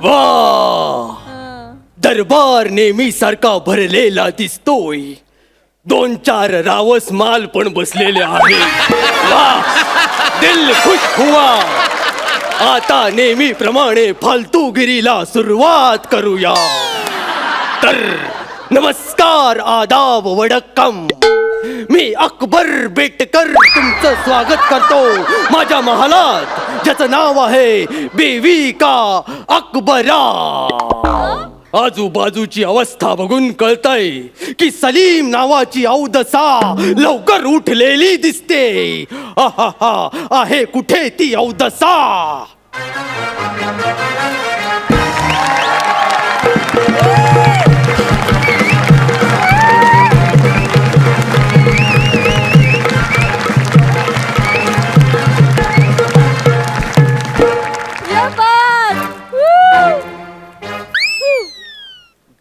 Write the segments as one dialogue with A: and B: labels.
A: वा, दरबार नेहमी सारखा भरलेला दिसतोय. 2-4 रावस माल पण बसलेले आहे. वा, दिल खुश हुआ. आता नेहमीप्रमाणे फालतूगिरीला सुरुवात करूया. तर नमस्कार, आदाब, वडक्कम. मी अकबर बेटकर तुमचं स्वागत करतो माझ्या महालात, ज्याचं नाव आहे बेवी का अकबरा. आजूबाजूची अवस्था बघून कळतंय की सलीम नावाची औदसा लवकर उठलेली दिसते. आहा, आहे कुठे ती औदसा?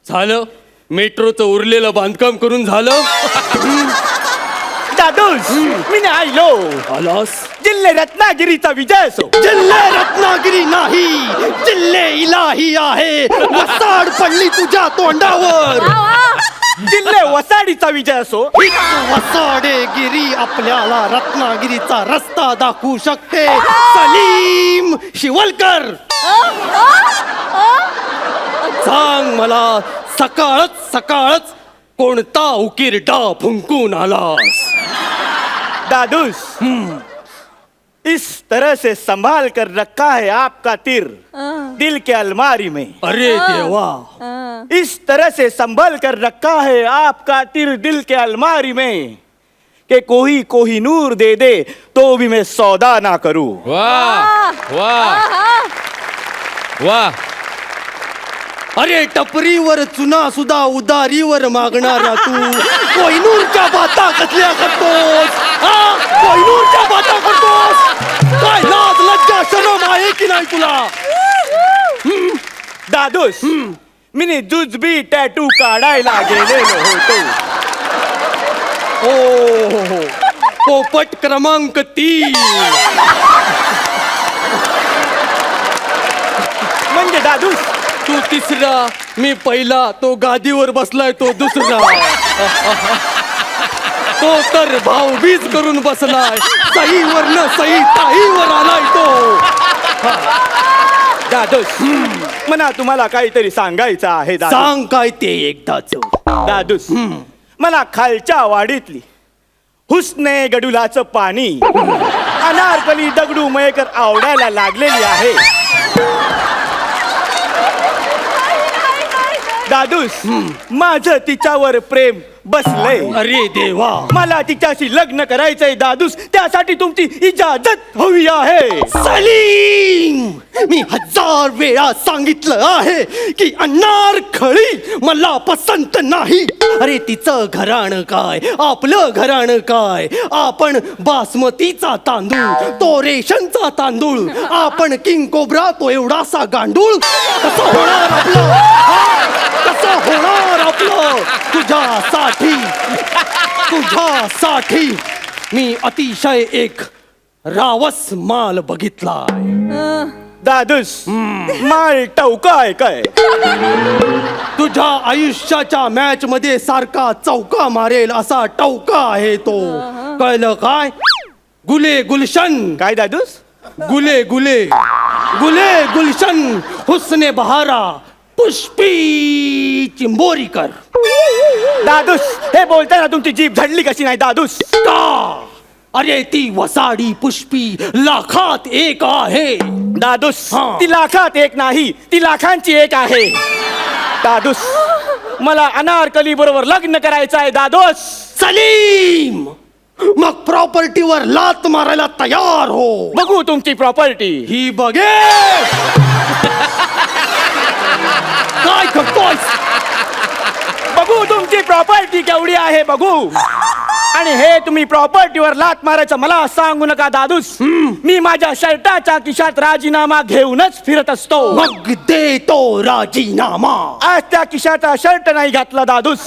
A: झालं, मेट्रोचं उरलेलं बांधकाम करून झालं.
B: दादूस, मी आलो.
A: आलास?
B: जिल्हे रत्नागिरीचा विजय असो.
A: जिल्हे रत्नागिरी नाही, जिल्हे इलाही आहे. वसाड पडली तुझ्या तोंडावर.
B: जिल्हे वसाडीचा विजय असो.
A: हीच वसाडेगिरी आपल्याला रत्नागिरीचा रस्ता दाखवू शकते. सलीम शिवलकर, सांग मला, सकाळच कोणता उकिरडा फुंकून आलास?
B: दादूस, इस तरह से संभाल कर रखा है आपका तीर दिल के अलमारी में.
A: अरे देवा,
B: इस तरह से संभल कर रखा है आपका तीर दिल के अलमारी में कि कोई नूर दे दे तो भी मैं सौदा ना करूं.
C: वाह वाह वाह.
A: अरे टपरीवर चुना सुद्धा उदारीवर मागणारा तू कोहिनूरच्या बाता कसल्या करतोस? कोहिनूरच्या बाता करतोस? काय लाज लज्जा शरम आहे की नाही तुला?
B: दादूस, मी जुजबी टॅटू काढायला गेलेलो होतो.
A: हो, पोपट क्रमांक 3.
B: म्हणजे दादूस,
A: तू तिसरा, मी पहिला. तो गादीवर बसलाय तो दुसरा. तो तर भाऊबीज करून बसलाय. सहीवर न सही ताईवर आलाय तो.
B: दादूस, मला तुम्हाला काहीतरी सांगायचं आहे.
A: सांग काय ते एकदाच.
B: दादूस, मला खालच्या वाडीतली हुसने गडुलाचं पाणी अनारकली दगडू मयेकर आवडायला लागलेली आहे. दादूस, माझं तिच्यावर प्रेम बसलंय.
A: अरे देवा,
B: मला तिच्याशी लग्न करायचंय. दादूस, त्यासाठी तुमची इजाजत हवी आहे.
A: सलीम, मी 1000 वेळा सांगितलं आहे की अनारखळी मला पसंत नाही. अरे तिचं घराणं काय, आपलं घराणं काय? आपण बासमतीचा तांदूळ, तो रेशनचा तांदूळ. आपण किंग कोब्रा, तो एवढासा गांडूळ. कसं होणार आपलं? कसं होणार आपलं? तुझ्यासाठी मी अतिशय एक रावस माल बघितलाय.
B: दादूस, माल टवका आहे काय?
A: तुझ्या आयुष्याच्या मॅच मध्ये सारखा चौका मारेल असा टवका आहे तो. कळलं काय? गुले गुलशन.
B: काय दादूस?
A: गुले गुले गुले गुलशन, हुस्ने बहारा, पुष्पी चिंबोरीकर.
B: दादूस, हे बोलताना तुमची जीभ झडली कशी नाही दादूस?
A: का? अरे ती वसाडी पुष्पी लाखात एक आहे.
B: दादूस,
A: हा.
B: ती लाखात एक नाही, ती लाखांची एक आहे. दादूस, मला अनारकली बरोबर लग्न करायचं आहे. दादूस.
A: सलीम, मग प्रॉपर्टीवर लात मारायला तयार हो.
B: बघू तुमची प्रॉपर्टी.
A: ही बघे. काय करतोस?
B: बघू तुमची प्रॉपर्टी केवढी आहे बघू. आणि हे तुम्ही प्रॉपर्टीवर लात मारायचं मला सांगू नका दादूस. मी माझ्या शर्टाच्या खिशात राजीनामा घेऊनच फिरत असतो.
A: मग दे तो राजीनामा.
B: आज त्या खिशाचा शर्ट नाही घातला दादूस.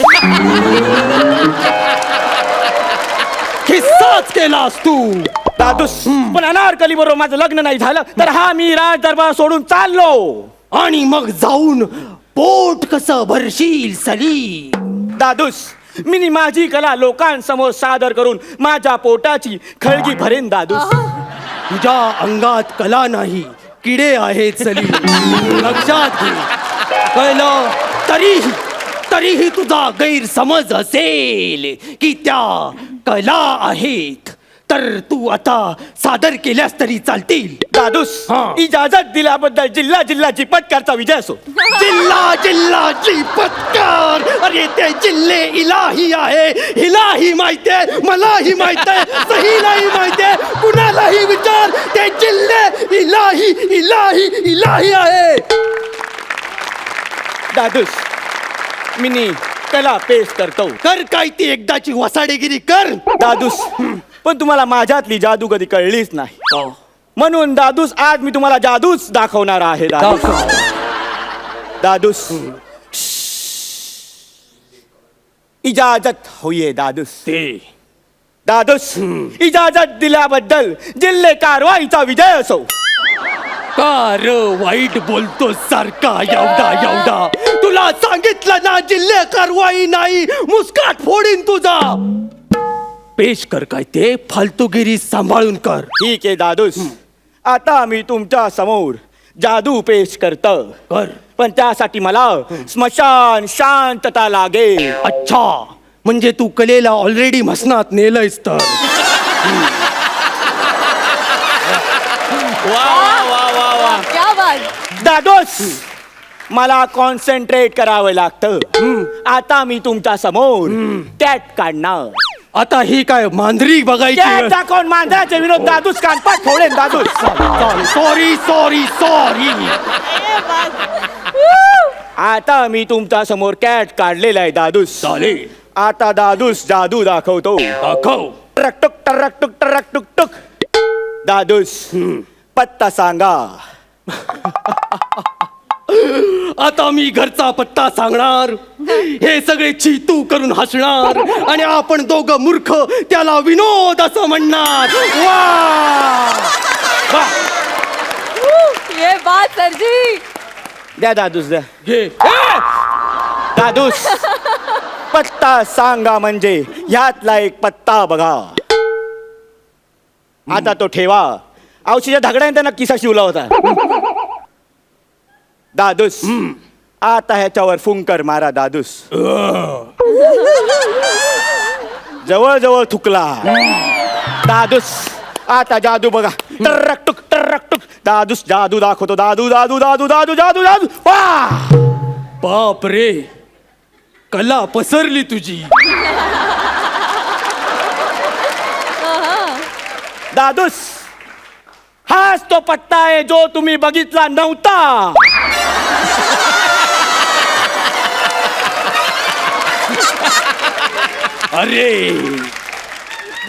A: किस्साच केलास तू.
B: दादूस, पण अनारकली बरोबर माझं लग्न नाही झालं तर हा मी राज दरबार सोडून चाललो.
A: आणि मग जाऊन पोट कसं भरशील सलीम.
B: दादूस, मी माझी कला लोकांसमोर सादर करून माझ्या पोटाची खळगी भरेन दादूस.
A: तुझ्या अंगात कला नाही, किडे आहेत सलीम, लक्षात घे. कळलं? तरीही तुझा गैरसमज असेल की त्या कला आहेत, तर तू आता सादर केल्यास तरी चालतील.
B: दादूस,
A: हा.
B: इजाजत दिल्याबद्दल जिल्हा जिल्ह्याची पटकारचा विजय असो.
A: जिल्हाची पत्कार. अरे ते जिल्हे इलाही आहे, हिलाही माहितीये, मलाही माहितीये, सहीलाही माहितीये, कुणालाही विचार, ते जिल्हे इलाही आहे.
B: दादूस, मी कला पेश करतो.
A: कर काय ती एकदाची वसाडेगिरी कर.
B: दादूस, पण तुम्हाला माझ्यातली जादू कधी कळलीच नाही, म्हणून दादूस आज मी तुम्हाला जादूच दाखवणार आहे. दादूस, इजाजत होईये दादूस. दादूस, इजाजत दिल्याबद्दल जिल्हे कारवाईचा विजय असो.
A: कार वाईट बोलतो सारखा एवढा. तुला सांगितलं ना, जिल्हे कारवाई नाही, मुस्काट फोडीन तुझा. पेश कर काय ते, फालतूगिरी सांभाळून कर.
B: ठीक आहे दादूस, आता मी तुमच्या समोर जादू पेश करतो.
A: कर.
B: पण त्यासाठी मला स्मशान शांतता लागेल.
A: अच्छा, म्हणजे तू कलेला ऑलरेडी मसनात नेलंयस तर.
C: वा वा वा वा.
D: क्या बात.
B: दादोस, मला कॉन्सन्ट्रेट करावं लागतं. आता मी तुमच्या समोर कॅट काढणार.
A: आता ही काय मांजरी
B: कॅट
A: बघायची?
B: दाखवून मांजराचे विरोध दादूस कानपाट फोडेन. दादूस,
A: सॉरी.
B: आता मी तुमच्या समोर कॅट काढलेला आहे दादूस.
A: चालेल,
B: आता दादूस जादू दाखवतो.
A: दाखव.
B: टरकटुक टरकटुक टरकटुक टुक. दादूस, पत्ता सांगा.
A: आता मी घरचा पत्ता सांगणार, हे सगळे चीतू करून हसणार, आणि आपण दोघं मूर्ख त्याला विनोद असं म्हणणार. वा.
D: ये बात सरजी.
B: द्या दादूस, द्या.
A: घे.
B: दादूस, पत्ता सांगा म्हणजे ह्यातला एक पत्ता बघा. आता तो ठेवा. औषधाच्या धागड्याने त्यांना किसा शिवला होता. दादूस, आता ह्याच्यावर फुंकर मारा. दादूस, जवळ जवळ थुकला. दादूस, आता जादू बघा. टरकटुक. दादूस जादू दाखवतो. दादू. वा.
A: बाप रे, कला पसरली तुझी.
B: दादूस, हाच तो पत्ता आहे जो तुम्ही बघितला नव्हता.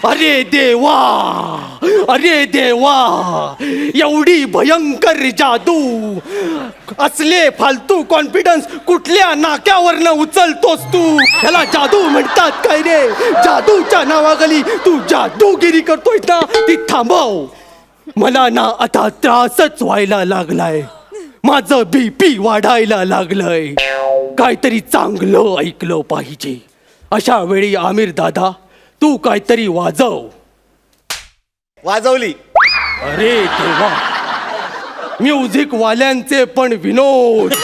A: अरे देवा, एवढी भयंकर जादू, असले फालतू कॉन्फिडन्स कुठल्या नाक्यावरनं उचलतोस तू? ह्याला जादू म्हणतात काय रे? जादूच्या नावाखाली तू जादूगिरी करतोय ना, ती थांबव. मला ना आता त्रासच व्हायला लागलाय. माझं BP वाढायला लागलंय. काहीतरी चांगलं ऐकलं पाहिजे. अशा वेळी आमिर दादा, तू काहीतरी वाजव.
B: वाजवली.
A: अरे देवा, म्युझिक वाल्यांचे पण विनोद.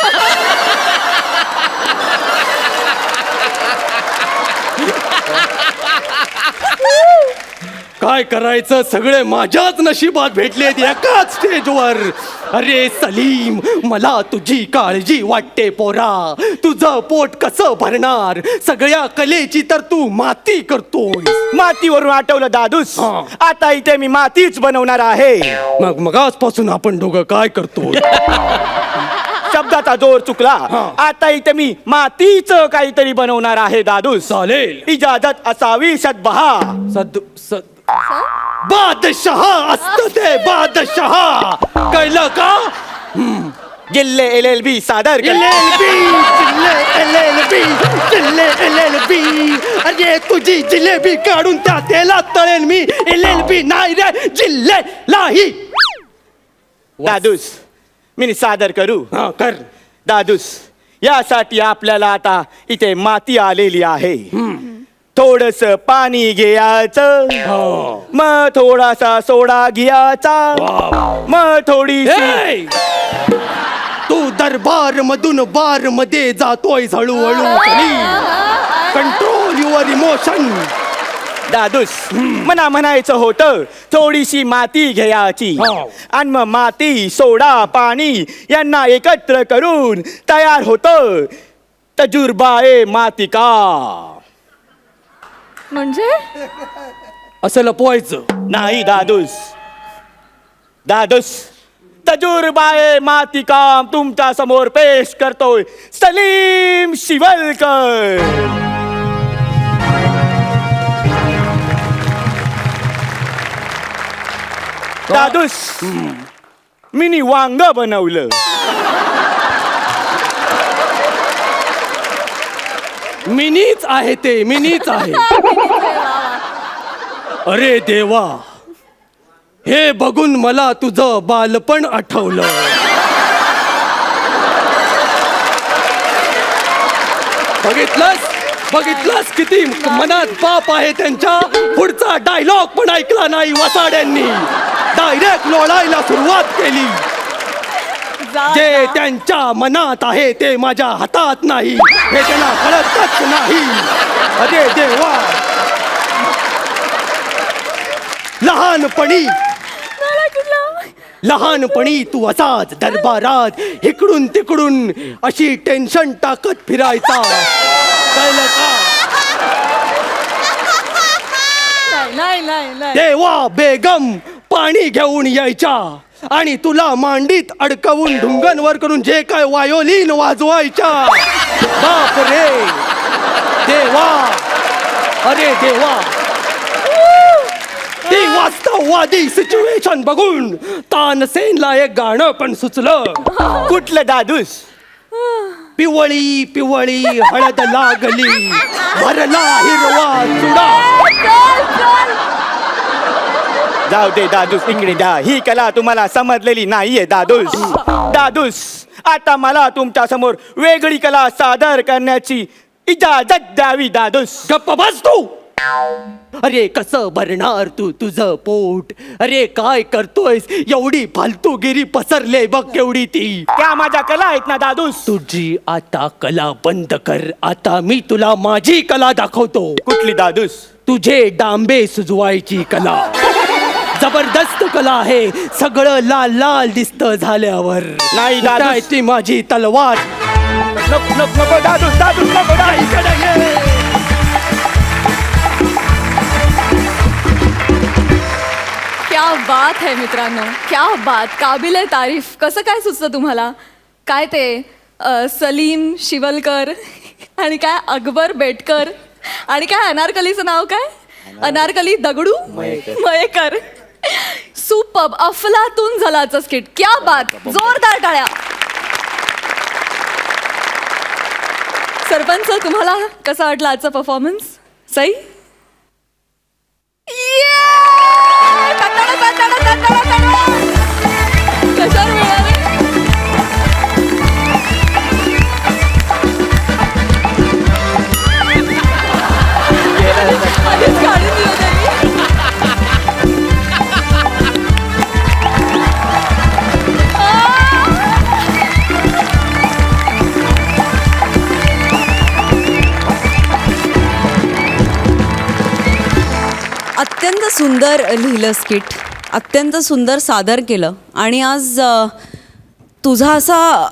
A: काय करायचं, सगळे माझ्याच नशिबात भेटलेत एकाच स्टेजवर. अरे सलीम, मला तुझी काळजी वाटते पोरा. तुझं पोट कसं भरणार? सगळ्या कलेची तर तू माती करतोय.
B: मातीवरून आठवलं दादूस,
A: हा.
B: आता इथे मी मातीच बनवणार आहे.
A: मग आजपासून आपण दोघं काय करतो?
B: शब्दाचा जोर चुकला.
A: हा.
B: आता इथे मी मातीच काहीतरी बनवणार आहे दादूस.
A: चालेल.
B: इजाजत असावी सदबहा.
A: बादशहा असत ते, बादशहा. कळलं का?
B: जिल्हे LLB सादर करते.
A: LLB. अरे तुझी जिलेबी काढून त्या तेलात तळेन मी. LLB नाही रे, जिल्हे लाही.
B: दादूस, मी सादर करू.
A: हा कर.
B: दादूस, यासाठी आपल्याला आता इथे माती आलेली आहे. थोडस पाणी घ्यायचं, मग थोडासा सोडा घ्यायचा, मग थोडीशी.
A: ए! तू दरबार मधून बार मध्ये जातोय हळूहळू. Control your emotion.
B: दादूस, मना म्हणायचं होतं थोडीशी माती घ्यायची आणि मग माती सोडा पाणी यांना एकत्र करून तयार होतं तजुर्बाए मातिका.
D: म्हणजे
A: असं लपवायचं
B: नाही दादूस. दादूस, तजुर्बाए मातिका तुमच्या समोर पेश करतोय सलीम शिवलकर. दादूस, मिनी वांग बनवलं.
A: मिनीच आहे ते, मिनीच आहे. अरे देवा, हे बघून मला तुझं बालपण आठवलं. बघितलंस बघितलंस किती मनात बाप आहे त्यांच्या. पुढचा डायलॉग पण ऐकला नाही वसाड्यांनी, डायरेक्ट लोळायला सुरुवात केली. जे त्यांच्या मनात आहे ते माझ्या हातात नाही हे त्यांना कळतच नाही. अरे देवा, लहानपणी तू असाच दरबारात इकडून तिकडून अशी टेन्शन टाकत फिरायचा, कळलं का?
D: नाही.
A: देवा बेगम पाणी घेऊन यायच्या आणि तुला मांडीत अडकवून ढुंगणवर करून जे काय वायोलिन वाजवायच्या. बाप रे देवा, अरे देवा. ती वास्तववादी सिच्युएशन बघून तानसेनला एक गाणं पण सुचलं.
B: कुठलं दादूस?
A: पिवळी पिवळी हळद लागली, भरला हिरवा चुडा.
B: जाऊ दे दादूस, इकडे द्या. ही कला तुम्हाला समजलेली नाहीये दादूस. दादूस, आता मला तुमच्या समोर वेगळी कला सादर करण्याची इजाजत द्यावी दादूस.
A: गप्प बस तू. अरे कसं भरणार तू तुझं पोट? अरे काय करतोयस? एवढी फालतूगिरी पसरले बघ केवढी ती.
B: त्या माझ्या कला आहेत ना दादूस.
A: तुझी आता कला बंद कर. आता मी तुला माझी कला दाखवतो.
B: कुठली दादूस?
A: तुझे डांबे सुजवायची कला. जबरदस्त कला आहे. सगळं लाल लाल दिसतं झाल्यावर.
B: नाही दादूस.
A: कुठं आहे ती माझी तलवार?
B: नको दादूस, दादूस नको दादूस.
A: इकडे ये.
D: क्या बात है मित्रांनो, क्या बात. काबिल तारीफ. कसं काय सुचतं तुम्हाला? काय ते सलीम शिवलकर आणि काय अकबर बेटकर आणि काय अनारकलीचं नाव काय? अनारकली दगडू मयेकर. सुपर्ब, अफलातून झालाचं स्किट. क्या बात. जोरदार टाळ्या. सरपंच, तुम्हाला कसा वाटला आजचा परफॉर्मन्स? सई? कशावर मिळाले? आधीच काढून दिलं त्यांनी.
E: अत्यंत सुंदर लिहिलं स्किट, अत्यंत सुंदर सादर केलं. आणि आज तुझा असा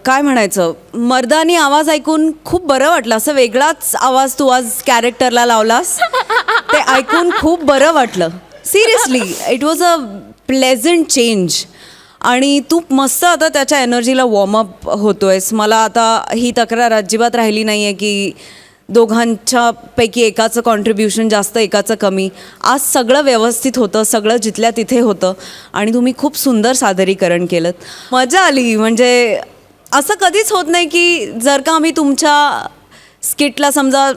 E: काय म्हणायचं, मर्दानी आवाज ऐकून खूप बरं वाटलं. असं वेगळाच आवाज तू आज कॅरेक्टरला लावलास, ते ऐकून खूप बरं वाटलं. Seriously it was a pleasant change. आणि तू मस्त आता त्याच्या एनर्जीला वॉर्मअप होतोयस. मला आता ही तक्रार अजिबात राहिली नाही आहे की दोघांच्या पैकी एकाचं कॉन्ट्रीब्युशन जास्त एकाचं कमी. आज सगळं व्यवस्थित होतं, सगळं जिथल्या तिथे होतं आणि तुम्ही खूप सुंदर सादरीकरण केलं. मजा आली. म्हणजे असं कधीच होत नाही की जर का आम्ही तुमच्या स्किटला समजा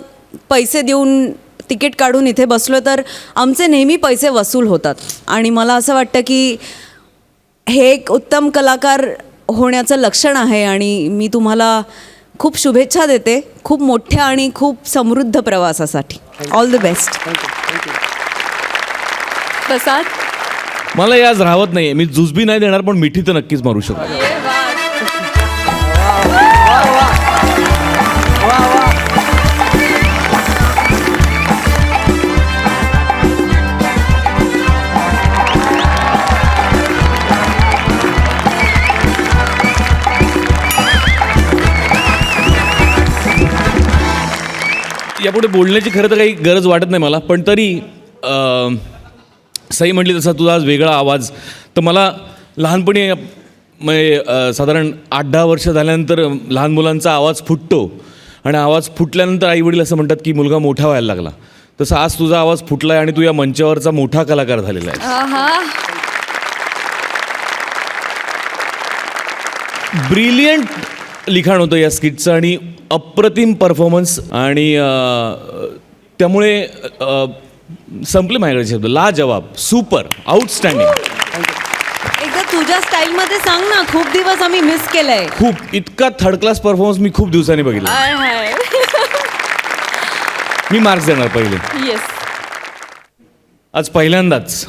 E: पैसे देऊन तिकीट काढून इथे बसलो तर आमचे नेहमी पैसे वसूल होतात. आणि मला असं वाटतं की हे एक उत्तम कलाकार होण्याचं लक्षण आहे आणि मी तुम्हाला खूप शुभेच्छा देते खूप मोठ्या आणि खूप समृद्ध प्रवासासाठी. All the best.
D: प्रसाद.
C: मला हे आज राहत नाहीये. मी जुजबी नाही देणार पण मिठी तर नक्कीच मारू शकतो. यापुढे बोलण्याची खरं तर काही गरज वाटत नाही मला, पण तरी सई म्हटली तसा तुझा आज वेगळा आवाज. तर मला लहानपणी म्हणजे साधारण 8-10 वर्ष झाल्यानंतर लहान मुलांचा आवाज फुटतो आणि आवाज फुटल्यानंतर आईवडील असं म्हणतात की मुलगा मोठा व्हायला लागला. तसं आज तुझा आवाज फुटला आहे आणि तू या मंचावरचा मोठा कलाकार झालेला आहे. ब्रिलियंट लिखाण होतं या स्किटचं आणि अप्रतिम परफॉर्मन्स आणि त्यामुळे संपले माझ्याकडे शब्द. लाजवाब, सुपर, आउटस्टँडिंग.
E: एकदा तुझ्या स्टाईलमध्ये सांग ना. खूप दिवस आम्ही मिस केलंय.
C: खूप इतका थर्ड क्लास परफॉर्मन्स मी खूप दिवसांनी बघितला. मी मार्क्स देणार पहिले.
D: येस.
C: आज पहिल्यांदाच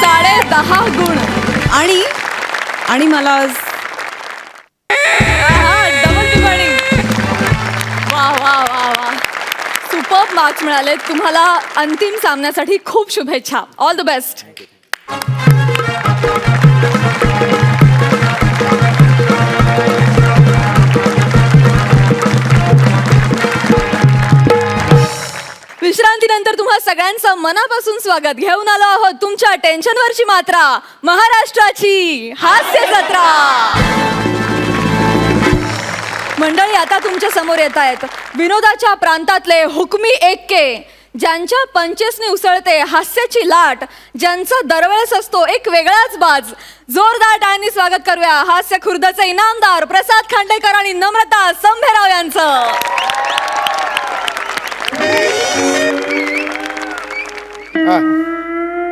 D: 10.5 गुण.
E: आणि मला आज
D: डबल टिप्पणी. वा वा वा वा. सुपर्ब मार्क्स मिळाले तुम्हाला. अंतिम सामन्यासाठी खूप शुभेच्छा. All the best. विश्रांतीनंतर तुम्हा सगळ्यांचं मनापासून स्वागत. घेऊन आलो आहोत तुमच्या टेन्शनवरची मात्रा, महाराष्ट्राची हास्य जत्रा. मंडळी आता तुमच्या समोर येत आहेत विनोदाच्या प्रांतातले हुकमी एक्के, ज्यांच्या पंचेसने उसळते हास्याची लाट, ज्यांचा दरवेळेस असतो एक वेगळाच बाज. जोरदार टाळ्यांनी स्वागत करूया हास्य खुर्दचे इनामदार प्रसाद खांडेकर आणि नम्रता संभेराव यांचं.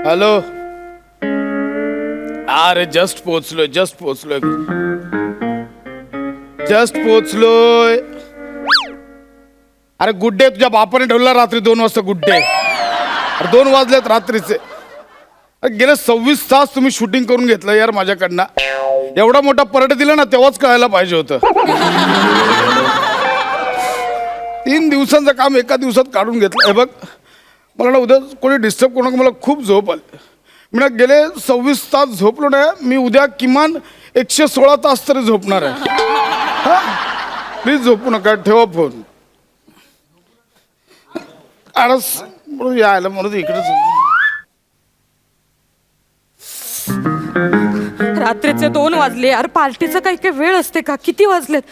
F: हॅलो. अरे जस्ट पोचलोय. अरे गुड डे. तुझ्या बापाने ठेवला रात्री 2 वाजता गुड डे. 2 वाजलेत रात्रीचे. गेले 26 तास तुम्ही शूटिंग करून घेतलं यार माझ्याकडनं. एवढा मोठा परडे दिला ना तेव्हाच कळायला पाहिजे होतं. 3 दिवसांचं काम एका दिवसात काढून घेतलं. हे बघ मला ना उद्या कोणी डिस्टर्ब करू नका. मला खूप झोप आली. मी ना गेले 26 तास झोपलो नाही. मी उद्या किमान 116 तास तरी झोपणार आहे. हा प्लीज झोपू नका. ठेवा फोन. आळस म्हणून यायला म्हणून इकडेच.
G: रात्रीचे 2 वाजले यार. पार्टीचं काही काही वेळ असते का? किती वाजलेत?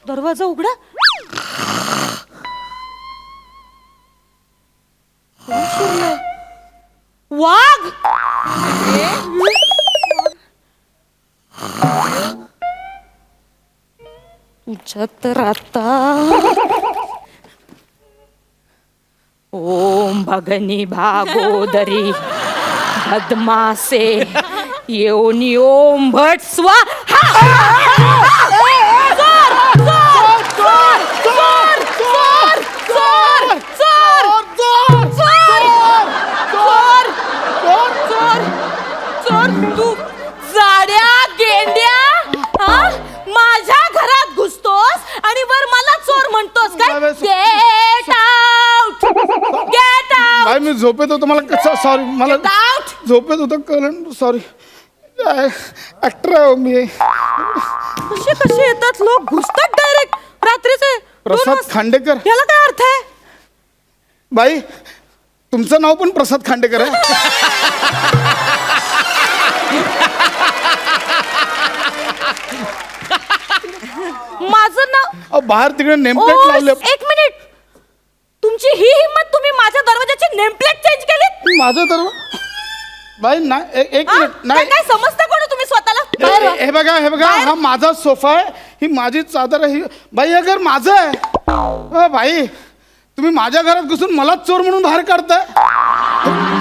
G: दरवाजा उघडा. वाघ. तुझ्या तर आता ओम भगनी भागोदरी भद्मासे येऊनी ओम भट तू जाड्या गेंड्या माझ्या घरात घुसतोस आणि वर मला चोर म्हणतोस काय? Get out. Get out.
F: काय मी झोपेत होतो. मला सॉरी. मला झोपेत होतं कळलं. सॉरी. ऍक्टर आहे मी.
G: कसे येतात लोक? घुसतात डायरेक्ट रात्रीचे.
F: प्रसाद खांडेकर.
G: याला काय अर्थ आहे?
F: बाई तुमचं नाव पण प्रसाद खांडेकर आहे.
G: माझं नाव
F: बाहेर तिकडे नेमप्लेट लावले.
G: एक मिनिट. तुमची ही हिम्मत, तुम्ही माझ्या दरवाजाची नेमप्लेट चेंज केली?
F: माझं तर बाई नाही. एक मिनिट. नाही
G: काय समजता कोण तुम्ही स्वतःला?
F: हे बघा हा माझा सोफा आहे. ही माझी चादर आहे. ही बाई हे घर माझं आहे. बाई तुम्ही माझ्या घरात घुसून मलाच चोर म्हणून बाहेर काढताय.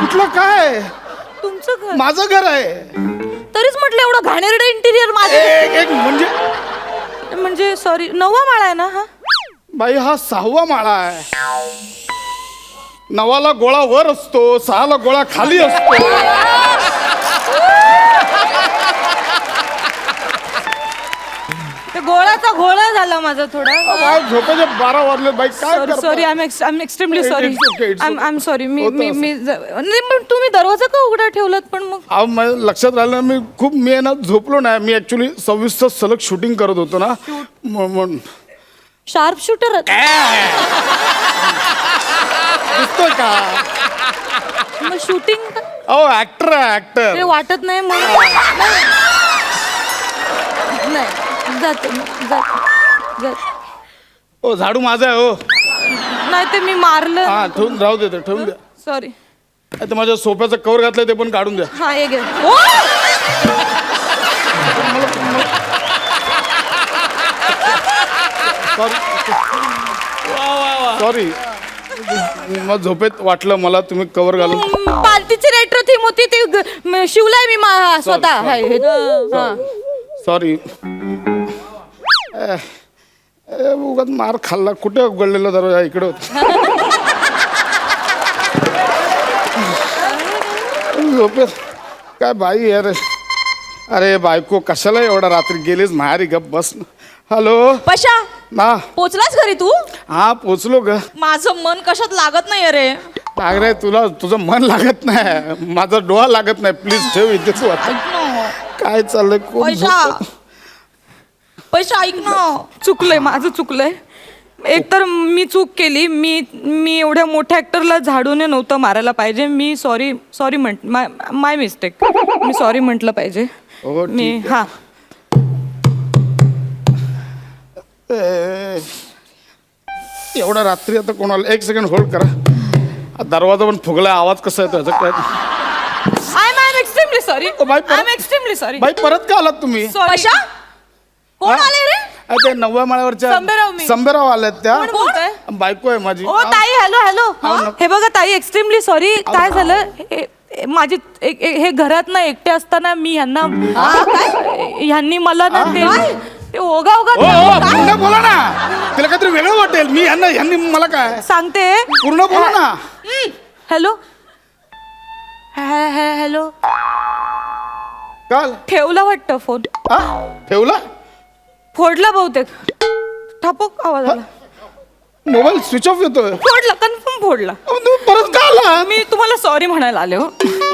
F: कुठलं काय?
G: तुमचं घर
F: माझं घर आहे.
G: तरीच म्हटलं एवढं घाणेरडं इंटिरियर माझं.
F: एक
G: म्हणजे सॉरी 9वा माळा आहे ना हा?
F: बाई हा 6वा माळा आहे. 9ला गोळा वर असतो, 6ला गोळा खाली असतो.
G: ते गोळाचा घोळा झाला माझा थोडा.
F: बाई, झोपेचे 12 वाजले बाई. काय
G: सॉरी
F: करताय?
G: Sorry I am extremely sorry.
F: It's okay, it's okay.
G: I am sorry. मी
F: होतं
G: मी
F: असं.
G: मी नाही पण तुम्ही दरवाजा का उघडा ठेवलात पण मग?
F: अहो माझ्या लक्षात राहिलं नाही. मी आहे ना झोपलो नाही. मी ऍक्च्युली 26 सलग शूटिंग करत होतो ना म्हणून.
G: शार्प शूटर
F: दिसतोय का?
G: मग शूटिंग
F: अहो ऍक्टर आहे
G: ते
F: ऍक्टर.
G: वाटत नाही मग. नाही जाते जाते.
F: ओ झाडू माझा आहे हो.
G: नाही ते मी मारलं.
F: हा ठेवून राहू दे, ठेवून द्या.
G: सॉरी.
F: आता माझ्या सोफ्याचं कवर घातलंय ते पण काढून द्या.
G: हा हे घे.
F: सॉरी मग झोपेत वाटलं मला तुम्ही कवर घालून.
G: पार्टीची रेट्रो थीम होती ती शिवलाय मी स्वतः. हाय, हे. हा.
F: सॉरी. उगाच मार खाल्ला. कुठे उघडलेला दरवाजा? इकडे होता. झोपेत काय बाई यार. अरे बायको कशाला एवढा रात्री गेलीस माहेरी? गप बस. हॅलो
G: पशा
F: ना.
G: पोचलास घरी तू?
F: हा पोचलो ग.
G: माझं मन कशात लागत नाही अरे.
F: रे तुला तुझं मन लागत नाही, माझा डोळा लागत नाही. प्लीज ठेव इथेच वाचा. काय चाललंय? कोण
G: पैसा
F: झोपतं?
G: पैसा ऐक ना. चुकलंय माझं चुकलंय. एकतर मी चूक केली. मी एवढ्या मोठ्या ऍक्टरला झाडूने नव्हतं मारायला पाहिजे. मी सॉरी माय मिस्टेक. मी सॉरी म्हटलं पाहिजे.
F: हो, ठीक
G: मी
F: आहे.
G: हा
F: एवढा रात्री आता कोणाला? एक सेकंड होल्ड करा. दरवाजा पण फुगलाय. आवाज कसा येतो याचा काय?
G: I am extremely sorry.
F: बाई, परत-
G: आय एम एक्स्ट्रीमली सॉरी.
F: बाई परत का आलात तुम्ही?
G: पशा कोण
F: हा?
G: आले रे?
F: ते 9व्या माळ्यावरच्या
G: संबेराव मी.
F: संबेराव आल्यात त्या.
G: कोण बोलतंय?
F: बायको आहे माझी.
G: ओ ताई हॅलो हॅलो.
F: हा.
G: हे बघा ताई एक्स्ट्रीमली सॉरी. काय झालं माझी हे घरात ना एकटे असताना मी ह्यांनी मला ना ते ओगा
F: हो हो पूर्ण बोला ना. तिला काहीतरी वेगळं वाटेल. मी ह्यांनी मला काय
G: सांगते.
F: पूर्ण बोला ना.
G: Hello hello.
F: काल
G: ठेवला वाटतं फोन.
F: हा ठेवला?
G: फोडला बहुतेक. ठापोक आवाज आला.
F: मोबाईल स्विच ऑफ येतोय.
G: फोडला कन्फर्म फोडला.
F: तुम्ही परत का आला?
G: मी तुम्हाला सॉरी म्हणायला आले हो.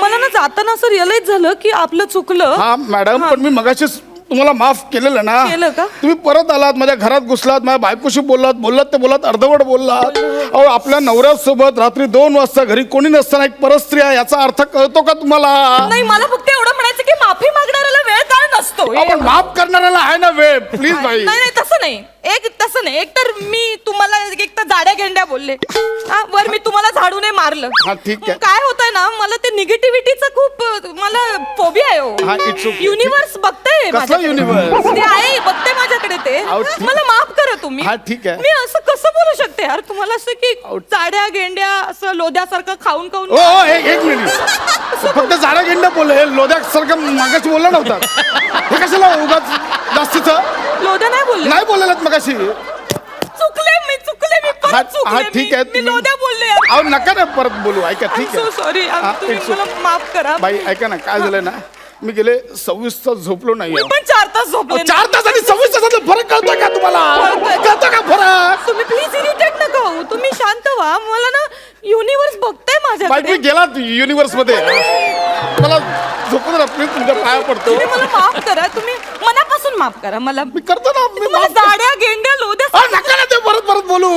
G: मला ना जाताना असं रिअलाइज झालं की आपलं चुकलं.
F: हा मॅडम पण मी मगाशीच तुम्हाला माफ केलेलं ना.
G: केलं का?
F: तुम्ही परत आलात, माझ्या घरात घुसलात, माझ्या बायकोशी बोललात ते बोललात, अर्धवट बोललात. अहो आपल्या नवऱ्यासोबत रात्री 2 वाजता घरी कोणी नसताना एक परस्त्री आहे याचा अर्थ कळतो का तुम्हाला?
G: नाही मला फक्त एवढं म्हणायचं की माफी मागणाऱ्याला वेळ काय नसतो.
F: आपण माफ करणाऱ्याला आहे ना वेळ. प्लीज बाई.
G: नाही तसं नाही. तसं नाही. एक तर मी तुम्हाला एक तर जाड्या गेंड्या बोलले. वर मी तुम्हाला झाडूने मारलं.
F: हा, ठीक आहे.
G: काय होतंय ना मला ते निगेटिव्हिटीचं खूप मला फोबिया आहे
F: हा,
G: हो.
F: it's okay.
G: युनिव्हर्स बघते
F: कसलं
G: माझ्याकडे.
F: universe?
G: ते आहे बघते माझ्याकडे ते.
F: अहो, ठीक.
G: मला माफ करा तुम्ही.
F: हा, ठीक आहे.
G: मी असं कसं बोलू शकते यार तुम्हाला असं की जाड्या गेंड्या असं लोद्यासारखं खाऊन खाऊन.
F: ओ एक मिनिट. फक्त जाडा गेंडा बोलले. लोद्यासारखं मागाशी बोलला नव्हता. हे कशाला उगाच जास्तीचं?
G: लोद्या नाही बोलले.
F: नाही बोललेलात मगाशी.
G: चुकले मी
F: हा
G: परत
F: हा,
G: चुकले.
F: ठीक आहे.
G: मी लोद्या बोलले.
F: अहो नका ना परत बोलू. ऐका ठीक
G: सो
F: आहे.
G: सॉरी.
F: हा,
G: तुम्ही
F: it's
G: मला
F: okay.
G: माफ करा.
F: बाई ऐका ना काय झालंय ना, मी गेले 26 तास झोपलो नाही.
G: मी पण 4 तास झोपले.
F: 4 तास आणि 26 तासाचा फरक कळतोय का तुम्हाला?
G: कळतोय.
F: कळतो का फरक?
G: तुम्ही प्लीज इरिटेट नका होऊ. तुम्ही शांत व्हा. मला ना युनिव्हर्स बघताय
F: बाई
G: माझ्याकडे.
F: मी गेलात युनिव्हर्स मध्ये. मला झोपून प्लीज तुमच्या पाया पडतो.
G: तुम्ही मला माफ करा. तुम्ही मनापासून माफ करा मला.
F: मी करतो ना. मी
G: तुम्हाला
F: माफ कर-
G: जाड्या गेंड्या लोद्या
F: अहो, नका ना ते परत बोलू.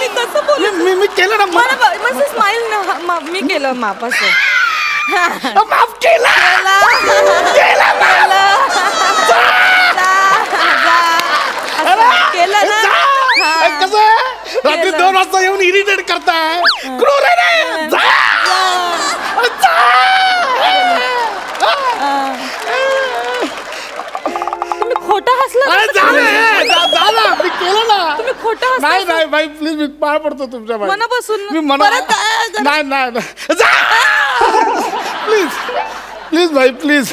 G: मी कसं बोलू?
F: मी केलं ना.
G: मला स्माइल ना मी केलं माफ असं.
F: माफ केलं.
G: केलं ना. हा.
F: कसं आहे? रात्री
G: केलं.
F: 2 वाजता येऊन इरिटेट करताय. क्रूर आहे रे. जा.
G: तुम्ही खोटं हसला
F: अरे
G: कसं?
F: जा रे.
G: खोटं हसताय,
F: नाही
G: सर.
F: नाही बाई प्लीज मी पाय पडतो तुमच्या बाई
G: मनापासून.
F: मी मना
G: परत काय?
F: नाही नाही प्लीज प्लीज बाई प्लीज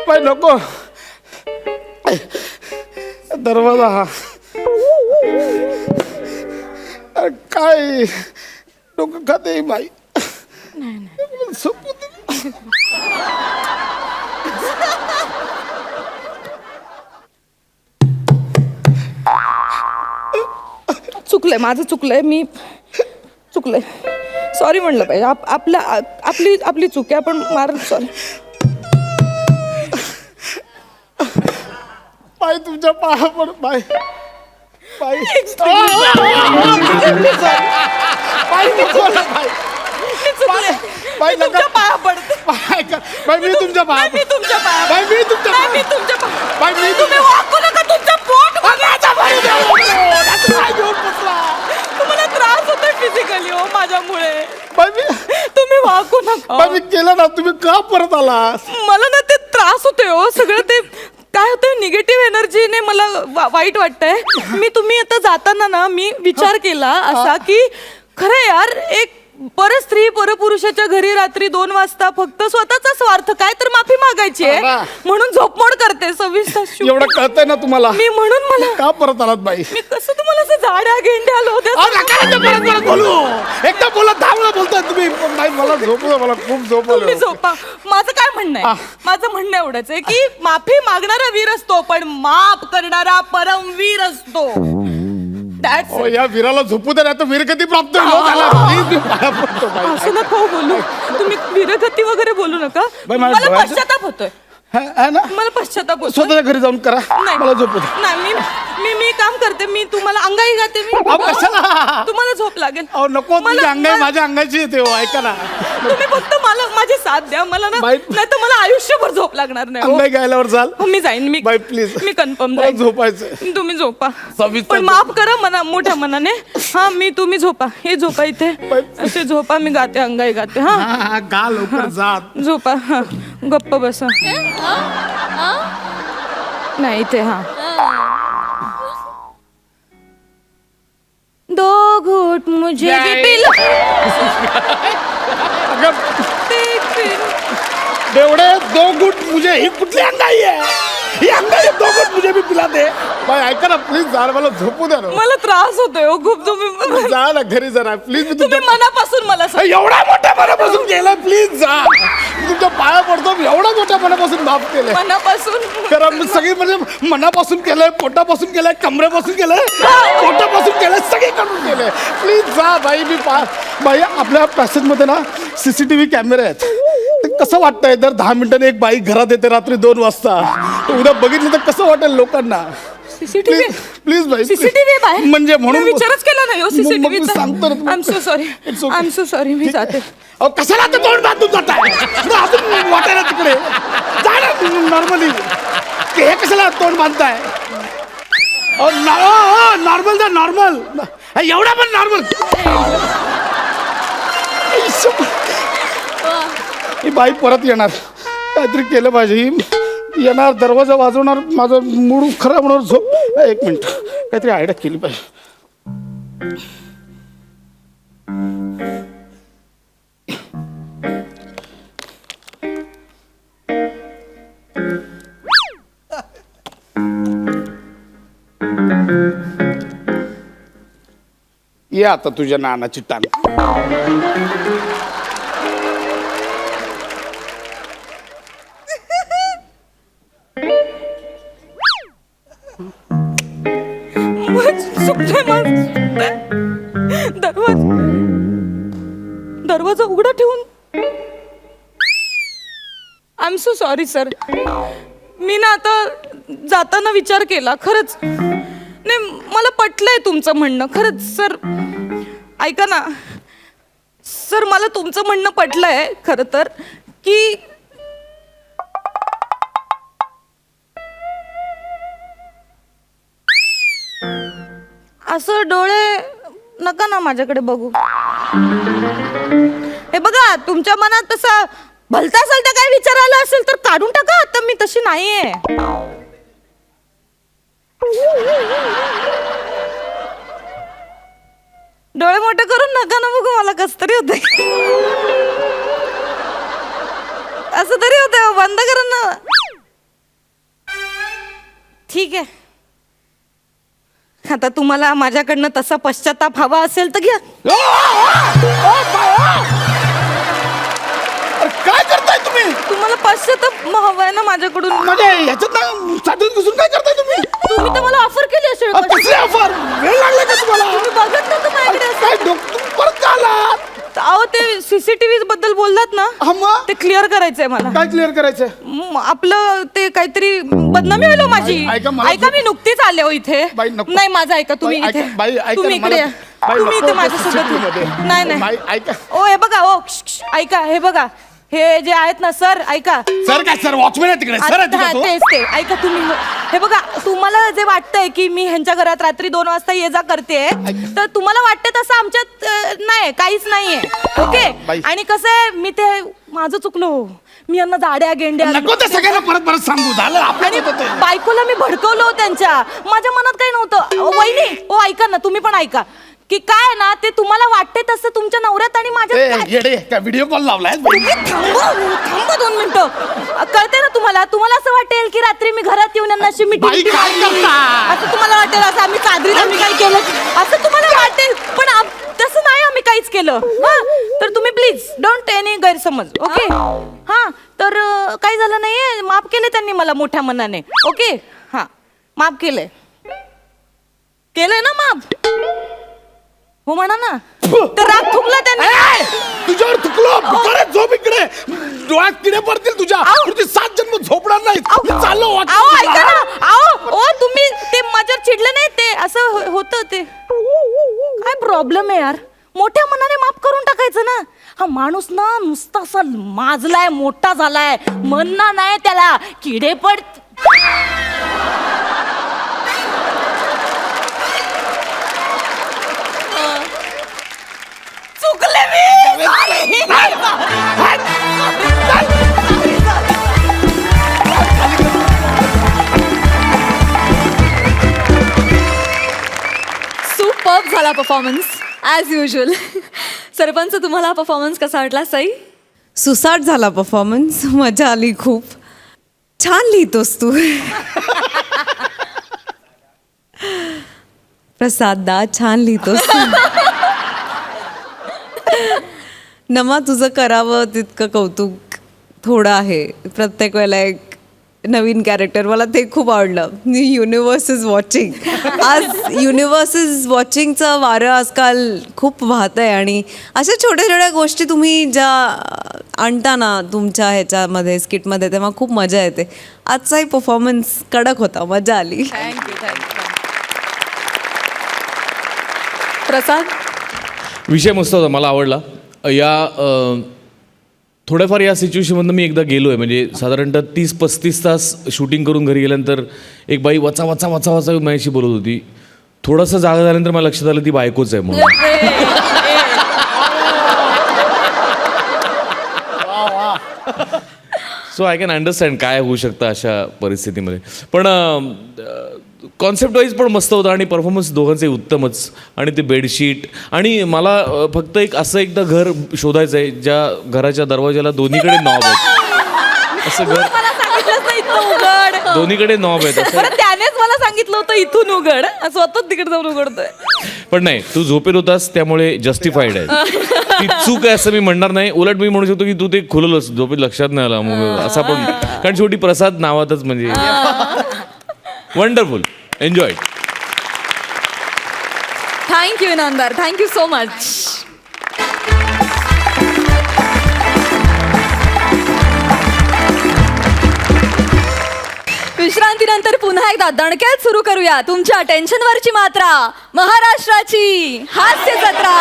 F: बाई नको दरवाजा हा अरे काय डोकं खाते बाई झोपू दे.
G: चुकलंय, माझं चुकलंय, मी चुकलंय. सॉरी म्हणलं पाहिजे. आपली चूक आहे. आपण मार सॉरी.
F: बाई तुमच्या पाया पड बाई बाई बाई
G: तुमच्या पाया पडते.
F: बाई मी तुमच्या पाया
G: मी तुमच्या पाया
F: बाई मी तुमच्या
G: नाही, मी तुमच्या पाया
F: बाई मी
G: तुम्ही वाकू नका. तुमचं पोट बघायचं. तुम्हाला त्रास होतोय फिजिकली हो माझ्यामुळे.
F: बाई मी
G: तुम्ही वाकू नका.
F: बाई मी केलं ना तुम्ही का परत आला
G: मला ना ते त्रास होतोय हो सगळं. ते काय होतं निगेटिव्ह एनर्जीने मला वाईट वाटतंय. तुम्ही आता जाताना ना मी विचार केला असा की खरं यार एक परस्त्री परपुरुषाच्या घरी रात्री 2 वाजता फक्त स्वतःचा स्वार्थ काय तर माफी मागायची आहे
F: अरे.
G: म्हणून झोपमोड करते 26 तास शिव.
F: एवढं कळतंय ना तुम्हाला
G: मी म्हणून मला
F: का परत आलात बाई
G: मी कसं तुम्हाला असं झाड्या गेंड्या आलो
F: परत बोलू एकदा बोला 10 वेळा बोलताय तुम्ही बाई मला झोप मला खूप झोप
G: तुम्ही
F: आली.
G: झोपा. माझं काय म्हणणं आहे माझं म्हणणं एवढंच आहे की माफी मागणारा वीर असतो पण माफ करणारा परमवीर असतो. That's
F: अहो,
G: it.
F: या वीराला झोपू दे नाही तर वीरगती प्राप्त होईल हो त्याला. Please, मी पाया पडतो बाई.
G: असं नका हो बोलू. तुम्ही वीरगती वगैरे बोलू नका.
F: बाई, माझ्या
G: मला
F: डोळ्याचं-
G: पश्चाताप होतोय.
F: है ना
G: मला पश्चाताप होतोय.
F: स्वतःच्या घरी जाऊन करा
G: नाही
F: मला झोपू दे.
G: नाही मी काम करते. मी तुम्हाला अंगाई गाते. मी
F: अहो, कशाला
G: तुम्हाला झोप लागेल.
F: अहो नको तुझी
G: मला-
F: अंगाई
G: मला-
F: माझ्या अंगाची येते हो ऐका ना
G: तुम्ही फक्त मला माझी साथ द्या. मला ना
F: बाई-
G: नाही तर मला आयुष्यभर झोप लागणार नाही हो.
F: अंगाई गायल्यावर चाल
G: हो, मी जाईन.
F: बाई, please.
G: मी कन्फर्म
F: मला
G: जाईन.
F: झोपायचंय.
G: तुम्ही झोपा.
F: 26
G: पण
F: तास
G: माफ करा मना मोठ्या मनाने. हा तुम्ही झोपा. हे झोपा इथे.
F: बाई.
G: असे झोपा. मी गाते अंगाई गाते. हा
F: हा, गा लवकर जात
G: झोपा. हा गप्प बसा. नाही इथे हा दो घूट मुझे भी पिला.
F: अगं बेवडे 2 गुट मुझे ही कुठली अंगाई आहे ही अंगाई 2 गुट मुझे भी पिला दे बाई ऐका ना प्लीज जा मला झोपू द्या ना
G: मला त्रास होतोय हो खूप. तुम्ही
F: जा ना घरी जरा प्लीज मी
G: तुम्ही
F: तुमच्या
G: मनापासून मला सांगा.
F: एवढ्या मोठ्या मनापासून केलं प्लीज जा मी तुमच्या पाया पडतो एवढ्या मोठ्या मनापासून माफ केलंय
G: मनापासून
F: कारण मी सगळी म्हणजे मनापासून केलंय पोटापासून केलंय कमरेपासून केलंय पोटापासून केलंय सगळीकडून केलंय प्लीज जा बाई मी बाई आपल्या पॅसेजमध्ये ना CCTV कॅमेरे आहेत ते कसं वाटतंय दर 10 मिनिटांनी एक बाई घरात येते रात्री 2 वाजता तर उद्या बघितलं तर कसं वाटेल लोकांना
G: सीसीटीव्ही
F: प्लीज बाई
G: सीसीटीव्ही बाहेर
F: म्हणजे म्हणून
G: मी विचारच केला नाही हो
F: मग मी
G: सीसीटीव्ही
F: सांगतो ना तुम्हाला.
G: I am so sorry
F: It's okay.
G: I am so sorry मी जाते.
F: अहो कशाला आता तोंड बांधून जाताय अजून वाटायला तिकडे जा ना नॉर्मली हे कशाला तोंड बांधताय नॉर्मल जा नॉर्मल एवढा पण नॉर्मल ही बाई परत येणार काहीतरी केलं पाहिजे ही येणार दरवाजा वाजवणार माझं मूड खराब होणार झोप 1 मिनिट काहीतरी आयडिया केली पाहिजे ये आता तुझ्या नानाची टांग
G: चुकलंय माझं. दरवाजा उघडा ठेवून I am so sorry sir. मी ना आता जाताना विचार केला खरंच. नाही मला पटलंय तुमचं म्हणणं खरंच सर. ऐका ना सर मला तुमचं म्हणणं पटलंय खरं तर की असं डोळे नका ना माझ्याकडे बघू. हे बघा तुमच्या मनात तसा भलता सलता काय विचार आला असेल तर काढून टाका. आता मी तशी नाहीये. डोळे मोठे करून नका ना बघू, मला कस तरी होतंय. असं तरी होतंय, बंद करा ना. ठीक आहे, आता तुम्हाला माझ्याकडनं तसा पश्चाताप हवा असेल तर घ्या.
F: काय करताय तुम्ही?
G: तुम्हाला पश्चाताप हवाय ना माझ्याकडून?
F: म्हणजे ह्याच्यात ना साठवून घुसून काय करताय तुम्ही?
G: तुम्ही तर मला ऑफर केली असेल.
F: कसली ऑफर? वेळ लागला का तुम्हाला?
G: तुम्ही बघत नव्हतं माझ्याकडे असं.
F: काय तुम्ही परत का आलात?
G: अहो ते सीसीटीव्ही बद्दल बोललात ना,
F: हा मग?
G: ते क्लिअर करायचंय मला.
F: काय क्लिअर करायचंय?
G: आपलं ते काहीतरी बदनामी होईल हो माझी.
F: ऐका, मला
G: ऐका, मी नुकतीच आले हो इथे.
F: बाई, नको.
G: नाही, माझं ऐका तुम्ही
F: बाई,
G: इथे.
F: ऐका, बाई, ऐका
G: तुम्ही
F: ना,
G: इकडे या.
F: बाई,
G: तुम्ही
F: नको
G: इथे
F: ते
G: माझ्यासोबत
F: CCTV मध्ये.
G: नाही नाही.
F: बाई, ऐका.
G: ओ हे बघा, ओ ऐका, हे बघा, हे जे आहेत ना सर, ऐका.
F: सर काय सर वॉचमॅन आहे तिकडे सर आहे
G: हा,
F: तिकडे तो?
G: तेच ते. ऐका तुम्ही, हे बघा, तुम्हाला जे वाटतंय की मी ह्यांच्या घरात रात्री 2 वाजता ये जा करते, तर तुम्हाला वाटतं तसं आमच्यात नाही, काहीच नाहीये. ओके.
F: बाई.
G: आणि कसं आहे, मी ते माझं चुकलो, मी यांना दाड्या गेंड्या
F: नको ते सगळ्यांना परत परत सांगू. झालं
G: आणि
F: आपलं होतं ते.
G: बायकोला मी भडकवलं त्यांच्या. माझ्या मनात काही नव्हतं. वहिनी, ओ ऐका ना, तुम्ही पण ऐका, की काय ना ते तुम्हाला वाटते तसं तुमच्या नवऱ्यात आणि माझ्यात
F: ए,
G: काय-
F: येडे काय व्हिडिओ कॉल लावलाय?
G: तुम्ही थांबा 2 मिनिटं. कळते ना तुम्हाला असं वाटेल की रात्री मी घरात येऊन यांना अशी
F: बाई,
G: मिठी
F: काय करता?
G: असं तुम्हाला वाटेल, असं आम्ही चादरीत आम्ही काय केलं असं तुम्हाला वाटेल, पण तसं नाही आम्ही काहीच केलं. हा, तर तुम्ही प्लीज डोंट एनी गैरसमज. ओके. हा, तर काही झालं नाहीये, माफ केले त्यांनी मला मोठ्या मनाने. ओके. हा, माफ केलंय ना माफ. हो म्हणा ना. तर राग थुकला त्यांनी.
F: तुझ्यावर थुकलो. परत झोप इकडे. डोळ्यात किडे पडतील तुझ्या. पुढचे 7 जन्म झोपणार नाही. चाललो
G: आओ ऐका ना. आओ ओ तुम्ही ते माझ्यावर चिडले नाही, ते असं होतं ते. काय प्रॉब्लेम आहे यार, मोठ्या मनाने माफ करून टाकायचं ना. हा माणूस ना नुसता असा माजलाय, मोठा झालाय, म्हणणं नाही त्याला, किडे पड. चुकले मी.
D: सुपर्ब झाला परफॉर्मन्स ॲज युजल. सरपंच, तुम्हाला परफॉर्मन्स कसा वाटला सई?
E: सुसाट झाला परफॉर्मन्स, मजा आली खूप. छान लिहितोस तू. प्रसाद दा, छान लिहितोस तू. नमा, तुझं करावं तितकं कौतुक थोडं आहे. प्रत्येक वेळेला एक नवीन कॅरेक्टर, मला ते खूप आवडलं. Universe is watching. आज युनिवर्स इज वॉचिंगचं वारं आजकाल खूप वाहत आहे, आणि अशा छोट्या छोट्या गोष्टी तुम्ही ज्या आणता ना तुमच्या ह्याच्यामध्ये स्किटमध्ये, तेव्हा खूप मजा येते. आजचाही परफॉर्मन्स कडक होता, मजा आली.
D: थँक्यू. प्रसाद,
C: विषय मस्त होता, मला आवडला. थोड्याफार या सिच्युएशनमधनं मी एकदा गेलो आहे. म्हणजे साधारणतः 30-35 तास शूटिंग करून घरी गेल्यानंतर एक बाई वाचा वाचा वाचा वाचा माझ्याशी बोलत होती. थोडंसं जागा झाल्यानंतर मला लक्षात आलं ती बायकोच आहे म्हणून. सो आय कॅन अंडरस्टँड काय होऊ शकतं अशा परिस्थितीमध्ये. पण कॉन्सेप्ट वाईज पण मस्त होता, आणि परफॉर्मन्स दोघांचे उत्तमच. आणि ते बेडशीट, आणि मला फक्त असं एकदा घर शोधायचं आहे ज्या घराच्या दरवाजाला दोन्हीकडे नॉब आहेत. असं घर
G: मला सांगितलं नाही इथून उघड.
C: दोन्हीकडे नॉब आहेत असं.
G: बरं, त्यानेच मला सांगितलं होतं इथून उघड, स्वतःच तिकडे जाऊन उघडतोय.
C: पण नाही, तू झोपेत होतास त्यामुळे जस्टिफाईड आहे. ती चूक आहे असं मी म्हणणार नाही. उलट मी म्हणू शकतो की तू ते खुलवलंस, झोपेत लक्षात नाही आला मग असा पण. कारण शेवटी प्रसाद नावातच म्हणजे. Wonderful, enjoy.
D: Thank you Inamdar, thank you so much. विश्रांतीनंतर पुन्हा एकदा दणक्यात सुरू करूया तुमच्या टेन्शनवरची मात्रा, महाराष्ट्राची हास्य जत्रा.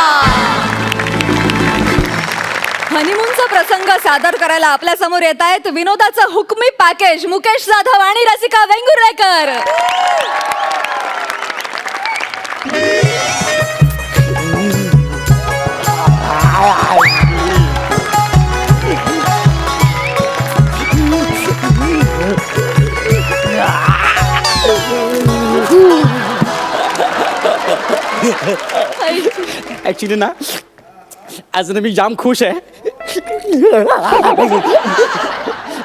D: हनीमूनचा प्रसंग सादर करायला आपल्या समोर येत आहेत विनोदाचं हुकमी पॅकेज, मुकेश जाधव आणि रसिका वेंगुर्लेकर.
B: ऍक्च्युली ना आज ना मी जाम खुश आहे.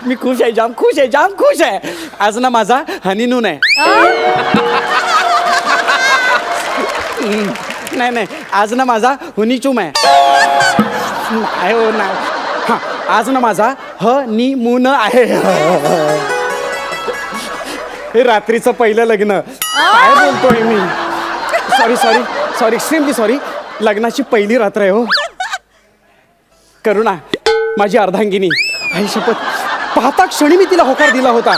B: मी खुश आहे, जाम खुश आहे, जाम खुश आहे. आज ना माझा हनीमून आहे. नाही नाही, आज ना माझा हुनीचूम आहे. नाही हो ना, हा आज ना माझा हनीमून आहे. हे रात्रीचं पहिलं लग्न. काय बोलतोय मी? Sorry sorry sorry, extremely sorry. लग्नाची पहिली रात्र आहे हो. करुणा माझी अर्धांगिनी, आई शपथ, पाहता क्षणी मी तिला होकार दिला होता.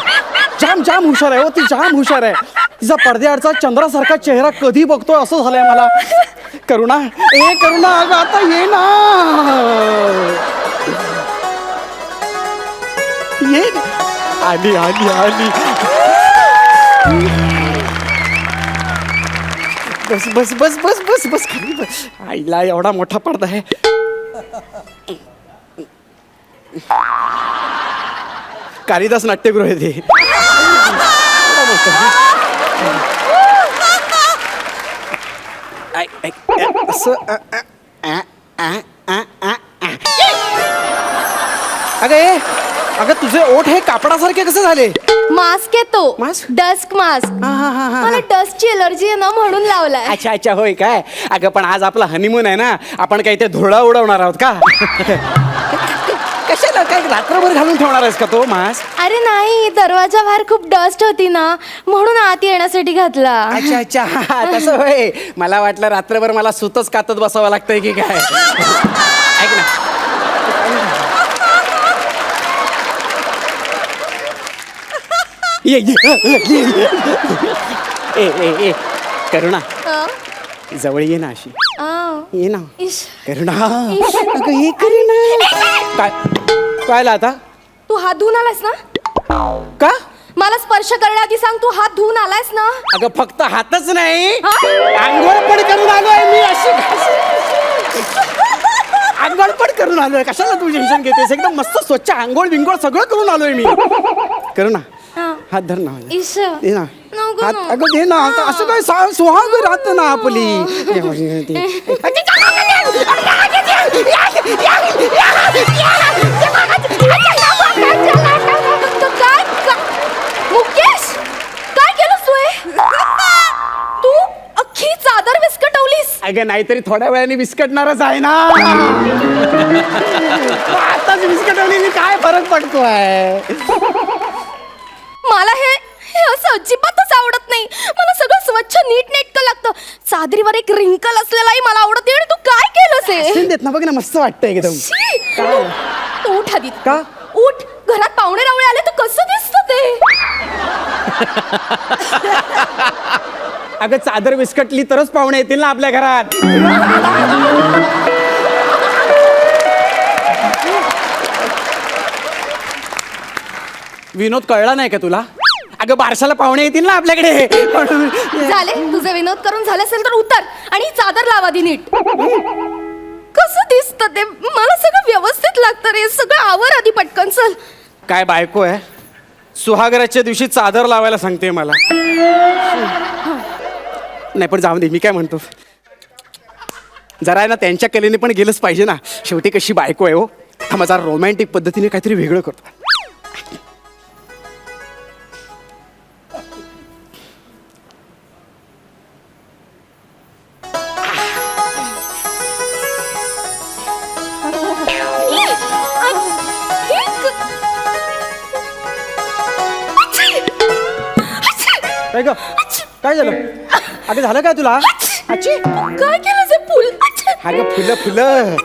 B: जाम जाम हुशार आहे हो ती, जाम हुशार आहे. तिचा पडद्याआडचा चंद्रासारखा चेहरा कधी बघतोय असं झालंय मला. करुणा, ए करुणा, अगं आता ये ना, ये. आली आली आली. बस बस बस बस बस बस खाली बस. आईला एवढा मोठा पडदा आहे. कालिदास नाट्यगृह आहे ते. असं अगं अगं तुझे ओठ हे कापडासारखे कसे झाले?
H: मास्क येतो,
B: मास्क?
H: Dusk mask.
B: हा.
H: मला डस्टची एलर्जी आहे ना म्हणून लावलाय.
B: अच्छा अच्छा, होय काय? अगं पण आज आपला हनीमून आहे ना, आपण काही ते धुळा उडवणार आहोत का? कशाला, काय रात्रभर घालून ठेवणार आहेस का तो मास्क?
H: अरे नाही, दरवाजा बाहेर खूप डस्ट होती ना म्हणून आत येण्यासाठी घातला.
B: अच्छा अच्छा, हा, तसं होय. मला वाटलं रात्रभर मला सुतच कातत बसावं लागतंय की काय. ऐक ना, ये ए करुणा, जवळ ये ना अशी. ये ना
H: इश.
B: करुणा. अगं ये करुणा. काय काय आता?
H: तू हात धुवून आलास ना?
B: का?
H: मला स्पर्श करण्याआधी सांग, तू हात धुवून आलास ना?
B: अगं फक्त हातच नाही,
H: हा?
B: आंघोळ पण करून आलोय मी. अशी आंघोळ पण करून आलोय. कशाला तू टेन्शन घेतेस? एकदम मस्त स्वच्छ आंघोळ बिंघोळ सगळं करून आलोय मी. करुणा,
H: हा.
B: हात धर ना.
H: इश.
B: दे ना
H: नको
B: हात.
H: ना.
B: अगं दे ना. आता असं काय सुहाग राहत ना आपली.
H: काय मुकेश, काय केलंस तू? अख्खी चादर विस्कटवलीस.
B: अगं नाहीतरी थोड्या वेळाने विस्कटणारच आहे ना. आताच विस्कटवली, काय फरक पडतोय?
H: मला हे असं अजिबातच आवडत नाही. मला सगळं स्वच्छ नीट नेटकं लागतं. चादरीवर एक रिंकल असलेलाही मला आवडत नाही. आणि तू काय केलंस हे?
B: सीन देत ना बघ ना, मस्त वाटतंय एकदम.
H: शी! तू उठ आधी.
B: का?
H: उठ. घरात पाहुणे रावळे आले तर कसं दिसतं ते?
B: अगं चादर विस्कटली तरच पाहुणे येतील ना आपल्या घरात. विनोद कळला नाही का तुला? अगं बारशाला पाहुणे येतील ना आपल्याकडे.
H: झाले तुझे विनोद करून झाले असेल तर उतर आणि चादर लाव आधी नीट. कसं दिसतं ते? मला सगळं व्यवस्थित लागतं रे. सगळं आवर आधी पटकन. चल.
B: काय बायको आहे, सुहागराच्या दिवशी चादर लावायला सांगते मला. नाही पण जाऊ दे, मी काय म्हणतो, जरा आहे ना त्यांच्या कलेने पण गेलंच पाहिजे ना. शेवटी कशी बायको आहे हो. हा माझा रोमॅन्टिक पद्धतीने काहीतरी वेगळं करतो. काय ग, काय झालं? अगं झालं काय तुला? अच्छी,
H: काय केलं ते फुल?
B: अगं फुलं फुलं,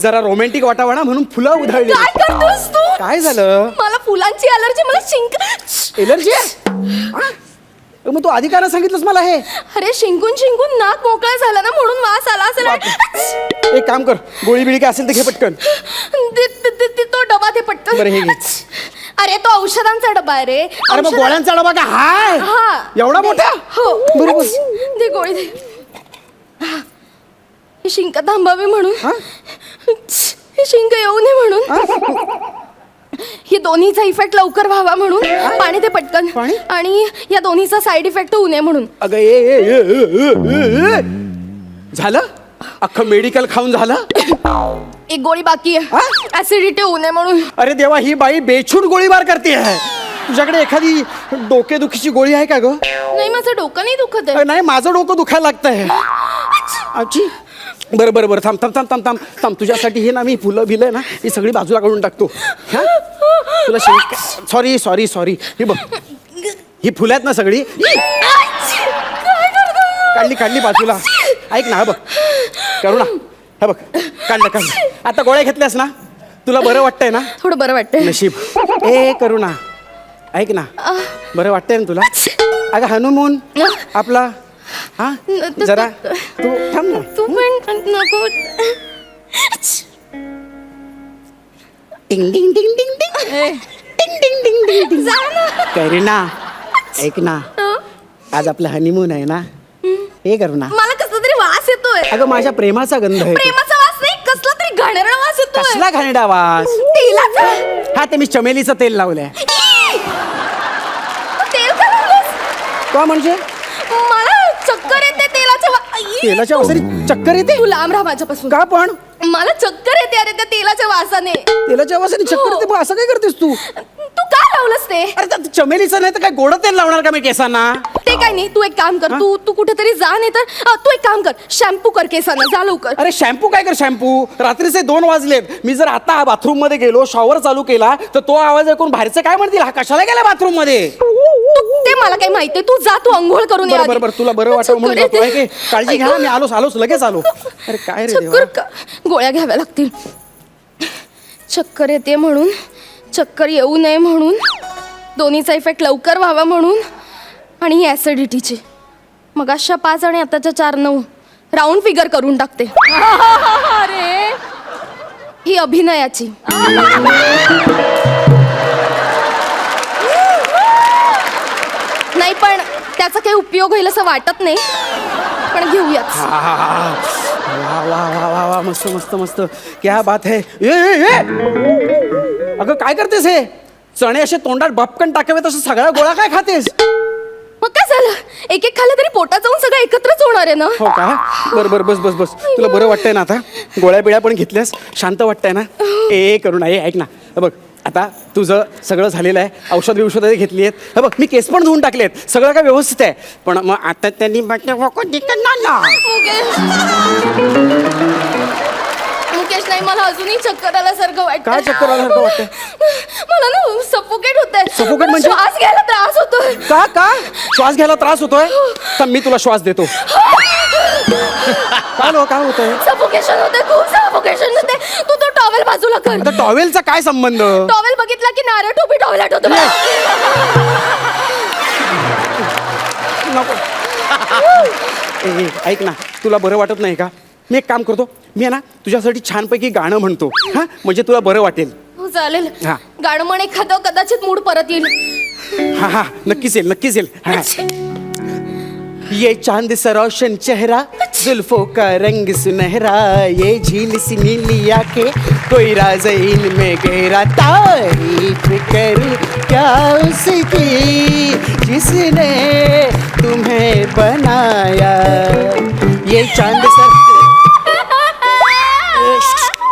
B: जरा रोमॅन्टिक वाटावं ना म्हणून फुलं उधळली.
H: काय करतोस तू?
B: काय झालं?
H: मला फुलांची अलर्जी. मला शिंक.
B: एलर्जी आहे? मग तू आधी काय नाही सांगितलंस मला हे?
H: अरे शिंकून शिंकून नाक मोकळा झाला ना म्हणून वास आला असेल.
B: एक काम कर, गोळी बिळी काय असेल तर घे पटकन.
H: तो डबा ते पटकन.
B: बरं हे घे.
H: अरे तो औषधांचा डबा आहे रे.
B: अरे मग गोळ्यांचा डबा का हाय?
H: हा.
B: एवढा मोठा?
H: हो.
B: बरोबर.
H: दे गोळी दे. ही शिंक थांबावी म्हणून. ही शिंक येऊ नये म्हणून. ही दोन्हीचा इफेक्ट लवकर व्हावा म्हणून. पाणी दे पटकन.
B: पाणी?
H: आणि या दोन्हीचा साईड इफेक्ट होऊ नये म्हणून.
B: अगं झालं?
A: अख्खं मेडिकल खाऊन झालं?
H: एक गोळी बाकी आहे ऍसिडिटी होऊ नये म्हणून.
A: अरे देवा, ही बाई बेछूट गोळीबार करते आहे. तुझ्याकडे एखादी डोकेदुखीची गोळी आहे का ग?
H: नाही, माझं डोकं नाही दुखत आहे.
A: नाही, माझं डोकं दुखायला लागतंय. आजी, बरं बरं बरं, थांब थांब थांब थांब थांब थांब. तुझ्यासाठी हे ना मी फुलं बिलं ना ही सगळी बाजूला काढून टाकतो. हा, तुला सॉरी सॉरी सॉरी. ही बघ, ही फुलं आहेत ना सगळी, काढली काढली बाजूला. ऐक ना, हा बघ करू ना, हा बघ काढलं काढलं. आता गोळ्या घेतल्यास ना, तुला बरं वाटतंय ना?
H: थोडं बरं वाटतंय.
A: नशीब. ए करू ना, ऐक ना, बरं वाटतंय ना तुला? अगं हनुमून आपला, हा जरा तू थांब ना.
H: तू पण नको.
A: टिंग टिंग टिंग टिंग टिंग टिंग टिंग टिंग टिंग टिंग.
H: जा ना.
A: करीना, ऐक ना, आज आपला हनीमून आहे ना, हे करू ना.
H: मला कसला तरी वास येतोय.
A: अगं माझ्या प्रेमाचा गंध आहे.
H: प्रेमाचा वास नाही, कसला तरी घाणेरडा वास येतोय.
A: कसला घाणेरडा वास?
H: तेलाचा.
A: हा, ते मी चमेलीचं तेल लावलंय.
H: तेल का लावलंस?
A: का म्हणजे?
H: मला चक्कर येते तेलाच्या
A: तेलाच्या वासाने चक्कर येते?
H: तू लांब राहा माझ्यापासून.
A: का पण?
H: मला चक्कर येते अरे त्या तेलाच्या वासाने.
A: तेलाच्या वासाने चक्कर येते? मग असं काय करतेस तू?
H: तू का लावलंस ते?
A: अरे त्या चमेलीचं नाही तर काय गोड तेल लावणार का मी केसांना?
H: ते काय नाही, तू एक काम कर, तू कुठेतरी जा, नाही तर तू एक काम कर, शॅम्पू कर केसांना, जा लवकर.
A: अरे शॅम्पू काय कर, शॅम्पू रात्रीचे 2 वाजलेत. मी जर आता बाथरूम मध्ये गेलो, शॉवर चालू केला तर तो आवाज ऐकून बाहेरचे काय म्हणतील, हा कशाला गेला बाथरूम मध्ये?
H: ते मला काही माहितीये, तू जा, तू अंघोळ करून ये
A: बरं
H: आधी.
A: बरं बरं, तुला बरं वाटावं म्हणून
H: चक्कर
A: जातो.
H: येते.
A: काळजी घ्या, मी आलोच लगेच आलो. अरे काय रे देवा.
H: चक्कर का? गोळ्या घ्याव्या लागतील. चक्कर येते म्हणून, चक्कर येऊ नये म्हणून, दोन्हीचा इफेक्ट लवकर व्हावा म्हणून, आणि ही ऍसिडिटीची. मग अशा 5 आणि आताच्या 4 9 राऊंड फिगर करून टाकते. अरे ही अभिनयाची. नाही पण त्याचा काही उपयोग होईल असं वाटत नाही, पण घेऊयात.
A: वा वा वा वा वा, मस्त मस्त मस्त, क्या बात है. ए अगं काय करतेस हे? चणे असे तोंडात बपकन टाकावे तसं सगळ्या गोळा काय खातेस?
H: मग काय झालं, एक एक खाल्लं तरी पोटात जाऊन सगळं एकत्रच होणार आहे ना.
A: हो का? बरं बरं, बस बस बस. तुला बरं वाटतंय ना आता? गोळ्या बिळ्या पण घेतल्यास, शांत वाटतंय ना? ए करू ना, ऐक ना, बघ आता तुझं सगळं झालेलं आहे, औषध घेतली आहेत, हे बघ मी केस पण धुवून टाकलेत, सगळं काय व्यवस्थित आहे. पण मग आता त्यांनी
H: मुकेश नाही, मला अजूनही चक्कर आल्यासारखं वाटतं.
A: काय चक्कर आल्यासारखं वाटतंय?
H: मला ना सफोकेट होतंय.
A: Suffocate म्हणजे?
H: श्वास घ्यायला त्रास होतोय.
A: का का श्वास घ्यायला त्रास होतोय? तर मी तुला श्वास देतो. काय होतंय?
H: सफोकेशन होते, खूप सफोकेशन होते. तू तो टॉवेल बाजूला कर.
A: आता टॉवेलचा काय संबंध?
H: टॉवेल बघितला की नारळ टोपी टॉवेल आठवतो मला.
A: नको. ए, ऐक ना, तुला बरं वाटत नाही का? मी एक काम करतो, मी आहे ना तुझ्यासाठी छानपैकी गाणं म्हणतो, हा म्हणजे तुला बरं वाटेल.
H: हो चालेल.
A: हा.
H: गाणं म्हण एखादं, कदाचित मूड परत येईल.
A: हा हा, नक्कीच येईल नक्कीच येईल. हा. ये चांद सा रोशन चेहरा, जुल्फों का रंग सुनहरा, ये झील सी नीली आंखें, कोई राज इनमें गहरा, तारीफ करूं क्या उसकी जिसने तुम्हें बनाया. ये चांद सा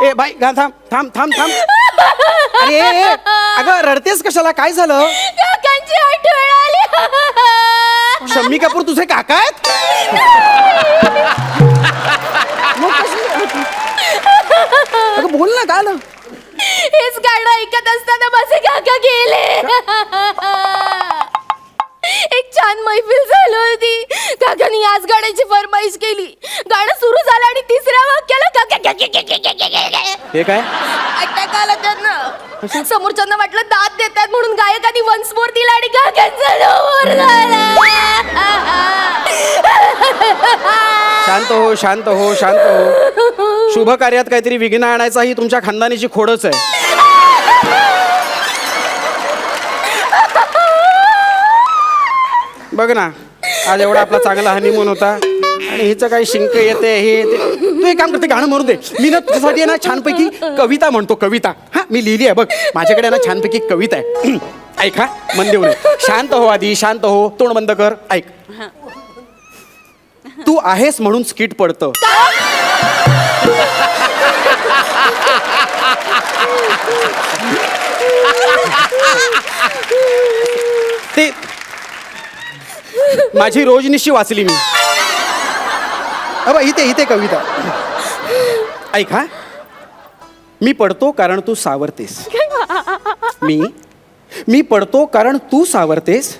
A: ए बाई गा, थांब थांब थांब थांब. अरे अगं रडतेस कशाला, काय झालं?
H: काकांची आठवण आली.
A: शम्मी कपूर तुझे काका आहेत? मग कशी? अगं बोल ना, काय आलं?
H: हेच गाणं ऐकत असताना माझे काका गेले. एक छान मैफिल झाली होती, काकांनी आज गाण्याची फरमाईश केली. गाणं सुरू झालं आणि 3ऱ्या वाक्याला
A: हे काय?
H: अटॅक आला त्यांना. समोरच्यांना वाटलं दाद देतात म्हणून गायकांनी वन्स मोर दिला आणि काकांचा नंबर झाला.
A: शांत हो शांत हो शांत हो. शुभ कार्यात काहीतरी विघ्न आणायचा ही तुमच्या खानदानीची खोडच आहे. बघ ना, आज एवढा आपला चांगला हनीमून होता आणि हिचं काही शिंक येते हे येते. तू एक काम करते, गाणं म्हणून दे. मी ना तुझ्यासाठी ना छानपैकी कविता म्हणतो, कविता. हा मी लिहिली आहे बघ, माझ्याकडे ना छानपैकी कविता आहे. ऐक हा, मन देऊ नये. शांत हो आधी, शांत हो, तोंड बंद कर, ऐक. तू आहेस म्हणून स्किट पडतं. ते माझी रोजनिशी वाचली मी. अबा इथे कविता ऐक हा. मी पडतो कारण तू सावरतेस. मी पडतो कारण तू सावरतेस.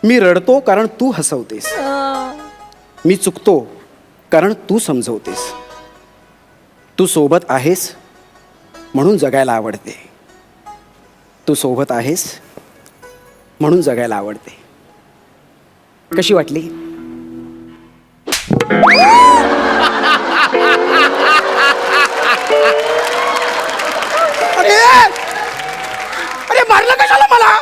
A: मी रडतो कारण तू हसवतेस. मी चुकतो कारण तू समजवतेस. तू सोबत आहेस म्हणून जगायला आवडते. तू सोबत आहेस म्हणून जगायला आवडते. कशी वाटली?
F: अरे अरे मारलं कशाला मला?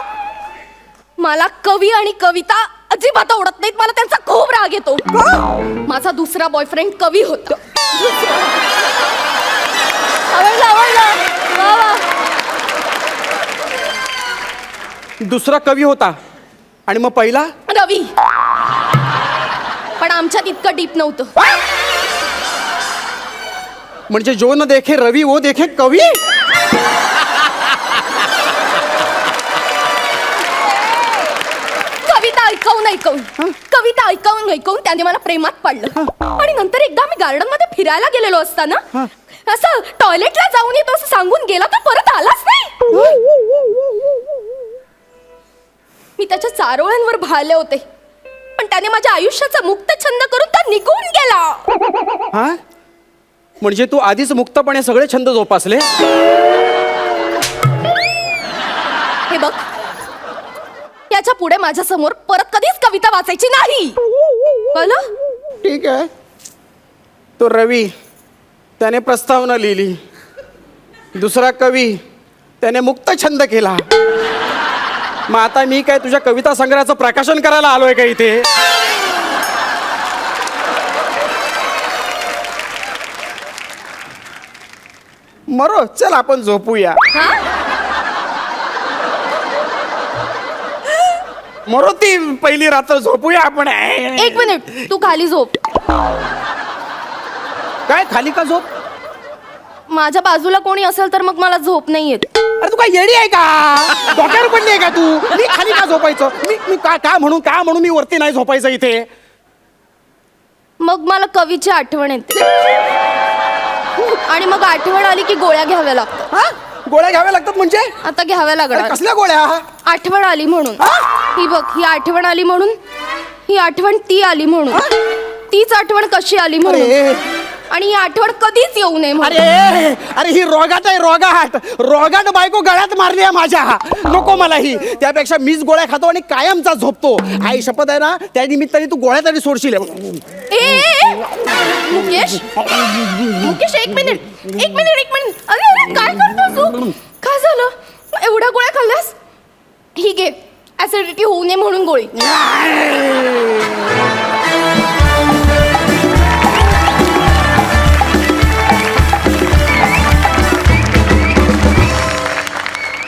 H: मला कवी आणि कविता अजिबात आवडत नाहीत. मला त्यांचा खूप राग येतो. माझा दुसरा बॉयफ्रेंड कवी होता. आवडलं. वा वा.
A: दुसरा कवी होता आणि मग पहिला
H: रवी. पण आमच्यात इतकं डीप नव्हतं.
A: म्हणजे जो न देखे रवी वो देखे कवी.
H: कविता ऐकवून त्याने मला प्रेमात पडलं. आणि नंतर एकदा आम्ही गार्डन मध्ये फिरायला गेलेलो असताना असं टॉयलेटला जाऊन येतो असं सांगून गेला तर परत आलाच नाही. मी त्याच्या चारोळ्यांवर भाळले होते पण त्याने माझ्या आयुष्याचा मुक्त छंद करून त्या निघून गेला.
A: हा म्हणजे तू आधीच मुक्तपणे सगळे छंद जोपासले.
H: हे बघ याच्या पुढे माझ्या समोर परत कधीच कविता वाचायची नाही. कळलं?
A: ठीक आहे. तो रवी त्याने प्रस्तावना लिहिली. दुसरा कवी त्याने मुक्त छंद केला. मग आता मी काय तुझ्या कविता संग्रहाचं प्रकाशन करायला आलोय का इथे? मरो चल आपण झोपूया. मरो ती पहिली रात्र झोपूया आपण.
H: एक मिनिट तू खाली झोप.
A: काय खाली का झोप?
H: माझ्या बाजूला कोणी असेल तर मग मला झोप नाही येत.
A: अरे तू काय येडी आहे का? डोक्यावर पडली आहे का तू? मी खाली का झोपायचं? मी काय म्हणून मी वरती नाही झोपायचं इथे.
H: मग मला कवीची आठवण येते आणि मग आठवण आली की गोळ्या घ्याव्या लागतात.
A: हा? गोळ्या घ्याव्या लागतात म्हणजे?
H: आता घ्याव्या
A: अरे
H: लागणार.
A: कसल्या गोळ्या?
H: आठवण आली म्हणून. ही बघ ही आठवण आली म्हणून. ही आठवण ती आली म्हणून. तीच आठवण कशी आली म्हणून.
A: अरे
H: आणि ही आठवण कधीच येऊ नये म्हणून.
A: अरे अरे ही रोगाट आहे. रोगाट बायको गळ्यात मारली आहे माझ्या. नको मला ही. त्यापेक्षा मीच गोळ्या खातो आणि कायमचा झोपतो. आई शपथ आहे ना त्या निमित्ताने तू गोळ्या तरी सोडशील.
H: मुकेश एक मिनिट. अरे काय करतोस तू? काय झालं? एवढ्या गोळ्या खाल्ल्यास? ही घे ऍसिडिटी होऊ नये म्हणून गोळी.